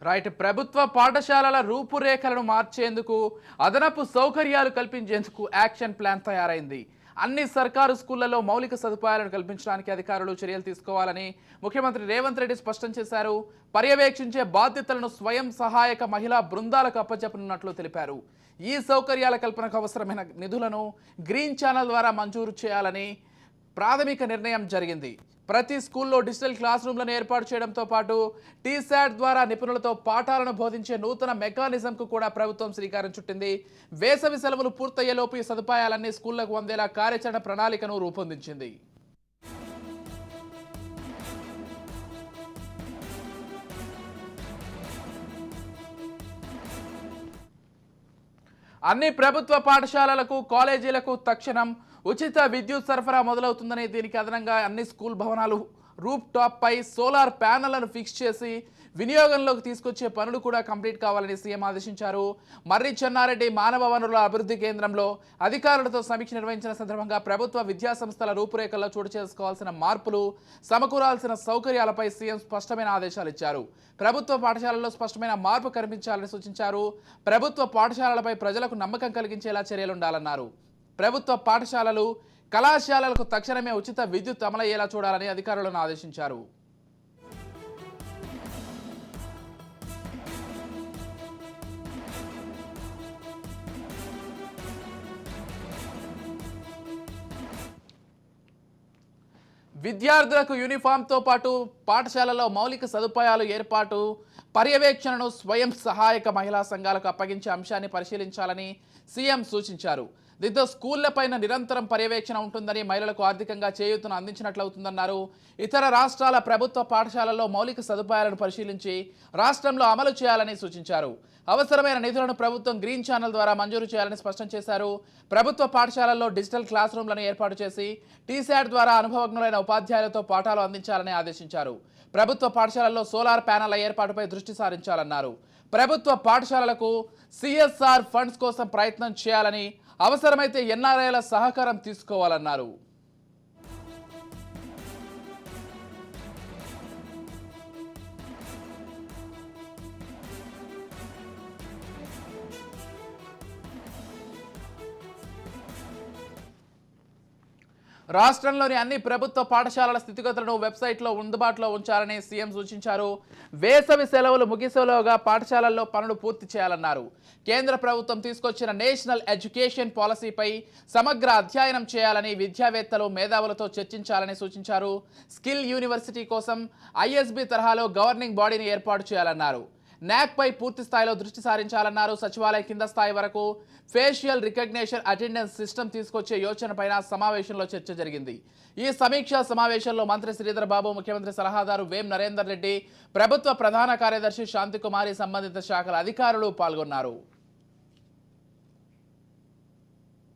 Right. ప్రభుత్వ పాఠశాలల రూపురేఖలను మార్చేందుకు, అదనపు సౌకర్యాలు కల్పించేందుకు యాక్షన్ ప్లాన్ తయారైంది. అన్ని సర్కారు స్కూళ్లలో మౌలిక సదుపాయాలను కల్పించడానికి అధికారులు చర్యలు తీసుకోవాలని ముఖ్యమంత్రి రేవంత్ రెడ్డి స్పష్టం చేశారు. పర్యవేక్షించే బాధ్యతలను స్వయం సహాయక మహిళా బృందాలకు అప్పచెప్పనున్నట్లు తెలిపారు. ఈ సౌకర్యాల కల్పనకు అవసరమైన నిధులను గ్రీన్ ఛానల్ ద్వారా మంజూరు చేయాలని ప్రాథమిక నిర్ణయం జరిగింది. ప్రతి స్కూల్లో డిజిటల్ క్లాస్ రూమ్లను ఏర్పాటు చేయడంతో పాటు టీశాట్ ద్వారా నిపుణులతో పాఠాలను బోధించే నూతన మెకానిజంకు కూడా ప్రభుత్వం శ్రీకారం చుట్టింది. వేసవి సెలవులు పూర్తయ్యేలోపు ఈ సదుపాయాలన్నీ స్కూళ్లకు అందేలా కార్యాచరణ ప్రణాళికను రూపొందించింది. అన్ని ప్రభుత్వ పాఠశాలలకు, కాలేజీలకు తక్షణం ఉచిత విద్యుత్ సరఫరా మొదలవుతుందని, దీనికి అదనంగా అన్ని స్కూల్ భవనాలు రూఫ్ టాప్ పై సోలార్ ప్యానెళ్లను ఫిక్స్ చేసి వినియోగంలోకి తీసుకొచ్చే పనులు కూడా కంప్లీట్ కావాలని సీఎం ఆదేశించారు. మర్రి చెన్నారెడ్డి మానవ వనరుల అభివృద్ధి కేంద్రంలో అధికారులతో సమీక్ష నిర్వహించిన సందర్భంగా ప్రభుత్వ విద్యాసంస్థల రూపురేఖల్లో చోటు చేసుకోవాల్సిన మార్పులు, సమకూరాల్సిన సౌకర్యాలపై సీఎం స్పష్టమైన ఆదేశాలు ఇచ్చారు. ప్రభుత్వ పాఠశాలల్లో స్పష్టమైన మార్పు కనిపించాలని సూచించారు. ప్రభుత్వ పాఠశాలలపై ప్రజలకు నమ్మకం కలిగించేలా చర్యలుండాలన్నారు. ప్రభుత్వ పాఠశాలలు, కళాశాలలకు తక్షణమే ఉచిత విద్యుత్ అమలయ్యేలా చూడాలని అధికారులను ఆదేశించారు. విద్యార్థులకు యూనిఫామ్తో పాటు పాఠశాలలో మౌలిక సదుపాయాలు ఏర్పాటు, పర్యవేక్షణను స్వయం సహాయక మహిళా సంఘాలకు అప్పగించే అంశాన్ని పరిశీలించాలని సీఎం సూచించారు. దీంతో స్కూళ్లపైన నిరంతరం పర్యవేక్షణ ఉంటుందని, మహిళలకు ఆర్థికంగా చేయూతను అందించినట్లవుతుందన్నారు. ఇతర రాష్ట్రాల ప్రభుత్వ పాఠశాలల్లో మౌలిక సదుపాయాలను పరిశీలించి రాష్ట్రంలో అమలు చేయాలని సూచించారు. అవసరమైన నిధులను ప్రభుత్వం గ్రీన్ ఛానల్ ద్వారా మంజూరు చేయాలని స్పష్టం చేశారు. ప్రభుత్వ పాఠశాలల్లో డిజిటల్ క్లాస్ రూమ్లను ఏర్పాటు చేసి టీశాట్ ద్వారా అనుభవజ్ఞులైన ఉపాధ్యాయులతో పాఠాలు అందించాలని ఆదేశించారు. ప్రభుత్వ పాఠశాలల్లో సోలార్ ప్యానెళ్ల ఏర్పాటుపై దృష్టి సారించాలన్నారు. ప్రభుత్వ పాఠశాలలకు సిఎస్ఆర్ ఫండ్స్ కోసం ప్రయత్నం చేయాలని, అవసరమైతే ఎన్ఆర్ఐల సహకారం తీసుకోవాలన్నారు. రాష్ట్రంలోని అన్ని ప్రభుత్వ పాఠశాలల స్థితిగతులను వెబ్సైట్లో అందుబాటులో ఉంచాలని సీఎం సూచించారు. వేసవి సెలవులు ముగిసేలోగా పాఠశాలల్లో పనులు పూర్తి చేయాలన్నారు. కేంద్ర ప్రభుత్వం తీసుకొచ్చిన నేషనల్ ఎడ్యుకేషన్ పాలసీపై సమగ్ర అధ్యయనం చేయాలని, విద్యావేత్తలు, మేధావులతో చర్చించాలని సూచించారు. స్కిల్ యూనివర్సిటీ కోసం ఐఎస్బి తరహాలో గవర్నింగ్ బాడీని ఏర్పాటు చేయాలన్నారు. నాక్పై పూర్తి స్థాయిలో దృష్టి సారించాలన్నారు. సచివాలయం కింద స్థాయి వరకు ఫేషియల్ రికగ్నిషన్ అటెండెన్స్ సిస్టమ్ తీసుకొచ్చే యోచనపైన సమావేశంలో చర్చ జరిగింది. ఈ సమీక్షా సమావేశంలో మంత్రి శ్రీధర్ బాబు, ముఖ్యమంత్రి సలహాదారు వేం నరేందర్ రెడ్డి, ప్రభుత్వ ప్రధాన కార్యదర్శి శాంతికుమారి, సంబంధిత శాఖల అధికారులు పాల్గొన్నారు.